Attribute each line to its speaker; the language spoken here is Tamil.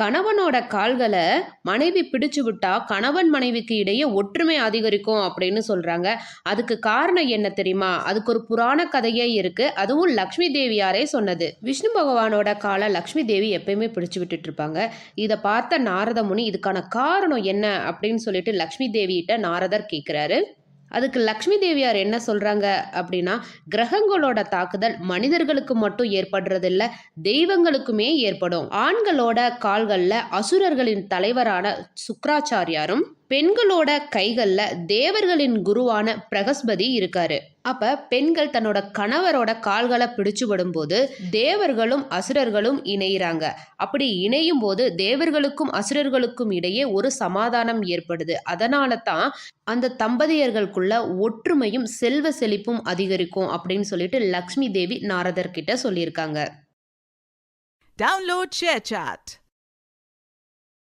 Speaker 1: கணவனோட கால்களை மனைவி பிடிச்சு விட்டா கணவன் மனைவிக்கு இடையே ஒற்றுமை அதிகரிக்கும் அப்படின்னு சொல்றாங்க. அதுக்கு காரணம் என்ன தெரியுமா? அதுக்கு ஒரு புராண கதையே இருக்கு. அதுவும் லக்ஷ்மி தேவியாரே சொன்னது. விஷ்ணு பகவானோட காலை லக்ஷ்மி தேவி எப்பயுமே பிடிச்சு விட்டுட்டு இருப்பாங்க. இதை பார்த்த நாரத முனி இதுக்கான காரணம் என்ன அப்படின்னு சொல்லிட்டு லக்ஷ்மி தேவியிட்ட நாரதர் கேட்கிறாரு. அதுக்கு லக்ஷ்மி தேவியார் என்ன சொல்றாங்க அப்படின்னா, கிரகங்களோட தாக்குதல் மனிதர்களுக்கு மட்டும் ஏற்படுறதில்ல, தெய்வங்களுக்குமே ஏற்படும். ஆண்களோட கால்கள்ல அசுரர்களின் தலைவரான சுக்ராச்சாரியாரும், பெண்களோட கைகள்ல தேவர்களின் குருவான பிரகஸ்பதி இருக்காரு. அப்ப பெண்கள் தன்னோட கணவரோட கால்களை பிடிச்சு விடும்போது தேவர்களும் அசுரர்களும் இணையிறாங்க. அப்படி இணையும் போது தேவர்களுக்கும் அசுரர்களுக்கும் இடையே ஒரு சமாதானம் ஏற்படுது. அதனால தான் அந்த தம்பதியர்களுக்குள்ள ஒற்றுமையும் செல்வ செழிப்பும் அதிகரிக்கும் அப்படின்னு சொல்லிட்டு லக்ஷ்மி தேவி நாரதர் கிட்ட சொல்லியிருக்காங்க.
Speaker 2: Download ShareChat.